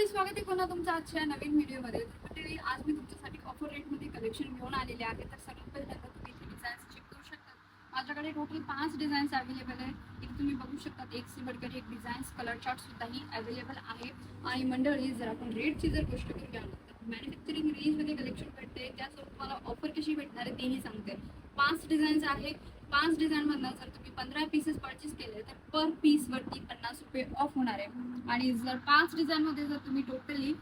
स्वागत आहे पुन्हा तुमचं आजच्या नवीन व्हिडिओमध्ये. मंडळी, आज मी तुमच्यासाठी ऑफर रेटमध्ये कलेक्शन घेऊन आलेले आहे. तर सगळ्यात पहिल्यांदा तुम्ही इथे डिझाईन्स चेक करू शकता. माझ्याकडे टोटल 5 डिझाईन्स अवेलेबल आहे. इथे तुम्ही बघू शकता एक से बढ़कर एक डिझाईन्स कलर चार्ट सुद्धाही अवेलेबल आहे. आणि मंडळी, जर आपण रेटची जर गोष्ट करूया तर मॅन्युफॅक्चरिंग रेंजमध्ये कलेक्शन भेटते, त्यासोबत तुम्हाला ऑफर कशी भेटणार आहे तेही सांगते. 5 डिझाईन्स आहे. 5 डिझाईन मधनं जर तुम्ही 15 पीसेस परचेस केले तर पर पीस वरती 50 रुपये ऑफ होणार आहे. आणि जर 5 डिझाईन मध्ये जर तुम्ही टोटली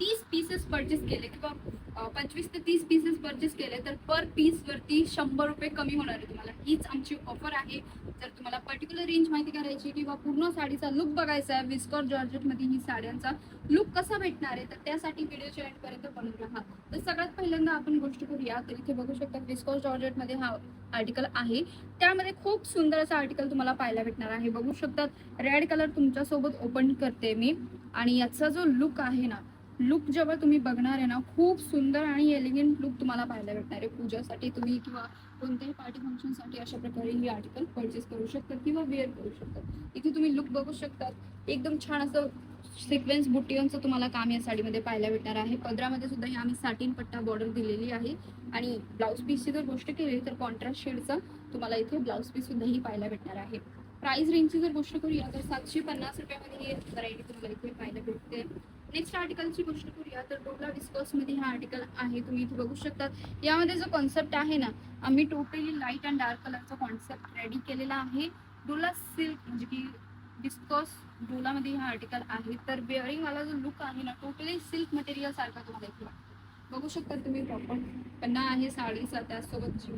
30 पीसेस परचेस केले किंवा 25 ते 30 पीसेस परचेस केले तर पर पीस वरती 100 रुपये कमी होणार आहे तुम्हाला. हीच आमची ऑफर आहे. जर तुम्हाला पर्टिक्युलर रेंज माहिती करायची किंवा पूर्ण साडीचा लुक बघायचा आहे, विस्कॉर जॉर्जेट मध्ये ही साड्यांचा लुक कसा भेटणार आहे, तर त्यासाठी व्हिडिओच्या एंड पर्यंत बनून राहा. तर सगळ्यात पहिल्यांदा आपण गोष्ट करूया. तर इथे बघू शकता विस्कॉर जॉर्जेट मध्ये हा आर्टिकल आहे. त्यामध्ये खूप सुंदर असा आर्टिकल तुम्हाला पाहायला भेटणार आहे. बघू शकतात रेड कलर तुमच्या सोबत ओपन करते मी. आणि याचा जो लुक आहे ना, लुक जेव्हा तुम्ही बघणार आहे ना, खूप सुंदर आणि एलिगंट लुक तुम्हाला पाहायला भेटणार आहे. पूजासाठी तुम्ही किंवा कोणत्याही पार्टी फंक्शन साठी अशा प्रकारे ही आर्टिकल परचेस करू शकतात किंवा वेअर करू शकतात. इथे तुम्ही लुक बघू शकतात. एकदम छान असं सिक्वेन्स बुट्टीचं तुम्हाला काम या साडीमध्ये पाहायला भेटणार आहे. पदरामध्ये सुद्धा ही आम्ही साटिन पट्टा बॉर्डर दिलेली आहे. आणि ब्लाउज पीसची जर गोष्ट केली तर कॉन्ट्रास्ट शेडचा तुम्हाला इथे ब्लाउज पीस सुद्धा ही पाहायला भेटणार आहे. प्राइस रेंजची जर गोष्ट करूया तर 750 रुपयामध्ये ही व्हरायटी तुम्हाला इथे पाहायला भेटते. नेक्स्ट आर्टिकलची गोष्ट करूया तर डोला विस्कॉस मध्ये हा आर्टिकल आहे. तुम्ही इथे बघू शकता. यामध्ये जो कॉन्सेप्ट आहे ना, आम्ही टोटली लाईट अँड डार्क कलरचा कॉन्सेप्ट रेडी केलेला आहे. डोला सिल्क म्हणजे की विस्कॉस डोला मध्ये हा आर्टिकल आहे. तर बेअरिंग वाला जो लुक आहे ना, टोटली सिल्क मटेरियल सारखा तुम्हाला इथे वाटतो. बघू शकता तुम्ही प्रॉपर पन्ना आहे साडीचा, त्यासोबत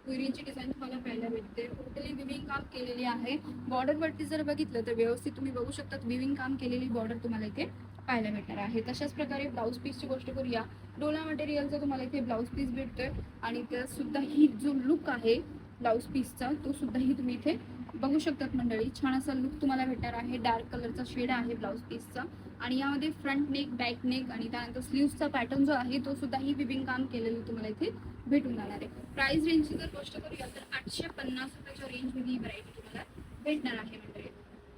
पुरीची डिझाईन तुम्हाला पाहायला भेटते. टोटली विविंग काम केलेली आहे. बॉर्डर वरती जर बघितलं तर व्यवस्थित तुम्ही बघू शकता विविंग काम केलेली बॉर्डर तुम्हाला इथे पाहायला भेटणार आहे. तशाच प्रकारे ब्लाऊज पीसची गोष्ट करूया. डोला मटेरियलचा तुम्हाला इथे ब्लाऊज पीस भेटतोय. आणि त्या सुद्धा ही जो लुक आहे ब्लाऊज पीसचा तो सुद्धा ही तुम्ही इथे बघू शकतात मंडळी. छान असा लुक तुम्हाला भेटणार आहे. डार्क कलरचा शेड आहे ब्लाऊज पीसचा. आणि यामध्ये फ्रंट नेक, बॅक नेक आणि त्यानंतर स्लीव्सचा पॅटर्न जो आहे तो सुद्धा ही विविंग काम केलेलं तुम्हाला इथे भेटून जाणार आहे. प्राइस रेंजची जर गोष्ट करूया तर 850 रुपयाच्या रेंजमध्ये ही व्हरायटी तुम्हाला भेटणार आहे मंडळी.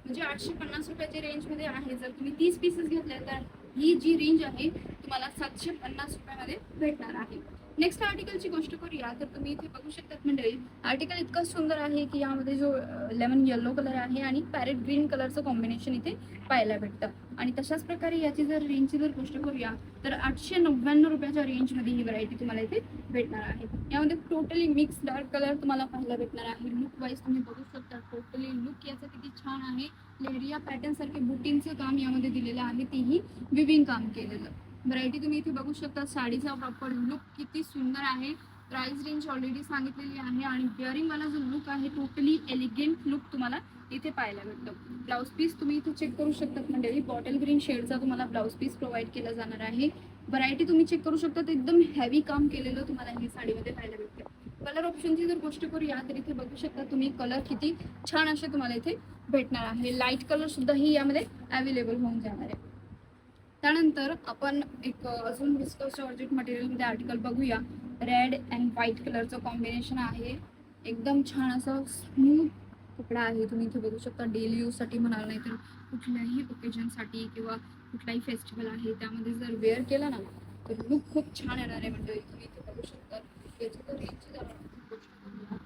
म्हणजे 850 रुपयाच्या रेंजमध्ये आहे. जर तुम्ही 30 पीसेस घेतले तर ही जी रेंज आहे तुम्हाला 750 रुपयामध्ये भेटणार आहे. नेक्स्ट आर्टिकलची गोष्ट करूया तर तुम्ही इथे बघू शकतात मंडळी, आर्टिकल इतकं सुंदर आहे की यामध्ये जो लेमन येलो कलर आहे आणि पॅरेट ग्रीन कलरचं कॉम्बिनेशन इथे पाहायला भेटतं. आणि तशाच प्रकारे याची जर रेंजची जर गोष्ट करूया तर 899 रुपयाच्या रेंजमध्ये ही व्हरायटी तुम्हाला इथे भेटणार आहे. यामध्ये टोटली मिक्स डार्क कलर तुम्हाला पाहायला भेटणार आहे. लुक वाईज तुम्ही बघू शकता टोटली लुक याचं किती छान आहे. लेरिया पॅटर्न सारखे बुटींचं काम यामध्ये दिलेलं आहे, तेही विविंग काम केलेलं. व्हरायटी तुम्ही इथे बघू शकता. साडीचा प्रॉपर लुक किती सुंदर आहे. प्राइस रेंज ऑलरेडी सांगितलेली आहे. आणि बिअरिंग वाला जो लुक आहे टोटली एलिगंट लुक तुम्हाला इथे पाहायला भेटतो. ब्लाऊज पीस तुम्ही इथे चेक करू शकतात मंडळी. बॉटल ग्रीन शेडचा तुम्हाला ब्लाऊज पीस प्रोव्हाइड केला जाणार आहे. व्हरायटी तुम्ही चेक करू शकता. एकदम हेवी काम केलेलं तुम्हाला ही साडीमध्ये पाहायला भेटतं. कलर ऑप्शनची जर गोष्ट करूया तर इथे बघू शकता तुम्ही कलर किती छान असे तुम्हाला इथे भेटणार आहे. लाईट कलर सुद्धा ही यामध्ये अवेलेबल होऊन जाणार आहे. त्यानंतर आपण एक अजून विस्कॉस जॉर्जेट मटेरियलमध्ये आर्टिकल बघूया. रेड अँड व्हाईट कलरचं कॉम्बिनेशन आहे. एकदम छान असं स्मूथ कपडा आहे. तुम्ही इथे बघू शकता. डेली यूजसाठी म्हणाल, नाही तर कुठल्याही ओकेजनसाठी किंवा कुठलाही फेस्टिवल आहे त्यामध्ये जर वेअर केला ना तर लुक खूप छान येणार आहे. म्हणजे तुम्ही इथे बघू शकता. याची जर रेंजची जर गोष्ट करूया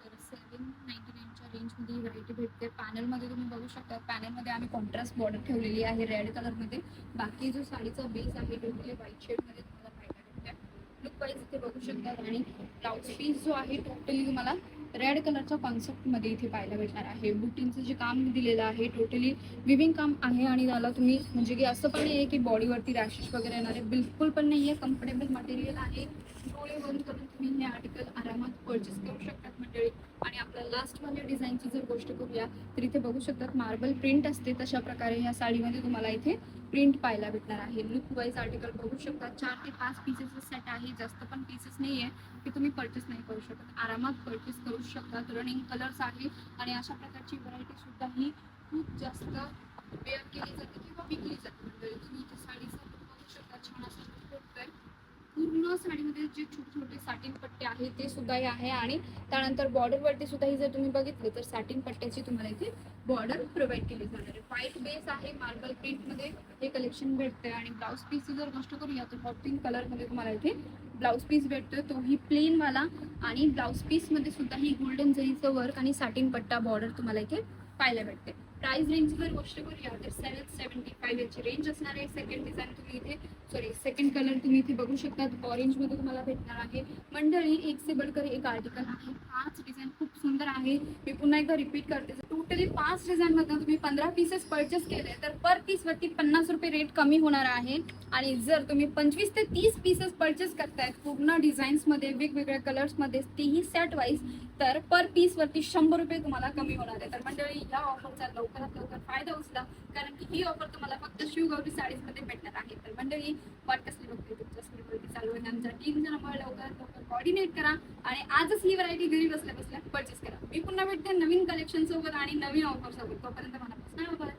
तर 799च्या रेंजमध्ये ही व्हरायटी भेटते. पॅनलमध्ये तुम्ही बघू शकता. पॅनलमध्ये आम्ही कॉन्ट्रास्ट बॉर्डर ठेवलेली आहे रेड कलरमध्ये. बाकी जो साडीचा बेस आहे टोटली व्हाईट शेडमध्ये तुम्हाला पाहायला भेटते. लुक वाईज इथे बघू शकतात. आणि ब्लाऊज पीस जो आहे टोटली तुम्हाला रेड कलरच्या कॉन्सेप्टमध्ये इथे पाहायला भेटणार आहे. बुटींचं जे काम दिलेलं आहे टोटली विविंग काम आहे. आणि त्याला तुम्ही म्हणजे की असं पण नाही आहे की बॉडीवरती रॅशेस वगैरे येणार आहे, बिलकुल पण नाही आहे. कम्फर्टेबल मटेरियल आहे. डोळे बंद करून तुम्ही हे आर्टिकल आरामात परचेस करू शकतात मंडळी. आणि आपल्या लास्टवाल्या डिझाईनची जर गोष्ट करूया तर इथे बघू शकतात मार्बल प्रिंट असते तशा प्रकारे ह्या साडीमध्ये तुम्हाला इथे प्रिंट पाहायला भेटणार आहे. लुक वाईज आर्टिकल बघू शकता. 4 ते 5 पीसेसचा सेट आहे. जास्त पण पीसेस नाही आहे की तुम्ही परचेस नाही करू शकत, आरामात परचेस करू शकतात. रनिंग कलर्स आहे. आणि अशा प्रकारची व्हरायटी सुद्धा ही खूप जास्त वेअर केली जाते किंवा विकली जाते. तुम्ही इथे साडीचा लुक बघू शकता. छान असा लुक भेटतोय. पूर्ण साडीमध्ये जे छोटे छोटे साटिन पट्टे आहे ते सुद्धा हे आहे आणि त्यानंतर बॉर्डरवरती सुद्धा ही जर तुम्ही बघितले तर साटिन पट्ट्याची तुम्हाला इथे बॉर्डर प्रोव्हाइड केली जाणार आहे. व्हाईट बेस आहे, मार्बल प्रिंट मध्ये हे कलेक्शन भेटते आणि ब्लाउज पीसची जर गोष्ट करूया तर हॉट पिंक कलर मध्ये तुम्हाला इथे ब्लाउज पीस भेटतोय, तोही प्लेन वाला आणि ब्लाउज पीस मध्ये सुद्धा ही गोल्डन जरीचं वर्क आणि साटिन पट्टा बॉर्डर तुम्हाला इथे पाहायला भेटते. प्राइस रेंज जर गोष्ट करूया तर 775 याची रेंज असणार आहे. सेकंड डिझाईन तुम्ही इथे सेकंड कलर तुम्ही इथे बघू शकता, ऑरेंज मध्ये तुम्हाला भेटणार आहे. मंडळी एक से बढ़कर एक आर्टिकल आहे, 5 डिझाईन खूप सुंदर आहे. मी पुन्हा एकदा रिपीट करते, टोटली 5 डिझाईन मध्ये तुम्ही 15 पीसेस परचेस केले तर पर पीस वरती 50 रुपये रेट कमी होणार आहे. आणि जर तुम्ही 25 ते 30 पीसेस परचेस करतायत पूर्ण डिझाईन्स मध्ये वेगवेगळ्या कलर्स मध्ये तेही सेट वाईज तर पर पीस वरती 100 रुपये तुम्हाला कमी होणार आहे. तर मंडळी या ऑफरचा लवकरात लवकर फायदा उचला, कारण की ही ऑफर तुम्हाला फक्त शिवगौरी साडीज मध्ये भेटणार आहे. तर मंडळी वाट कसली बघते तुमच्या स्क्रीनवरती चालू आहे आमच्या टीमचा नंबर, लवकरात लवकर कोऑर्डिनेट करा आणि आजच ही व्हरायटी घरी बसल्या बसल्या परचेस करा. मी पुन्हा भेटते नवीन कलेक्शन सोबत आणि नवीन ऑफर सोबत. तोपर्यंत मला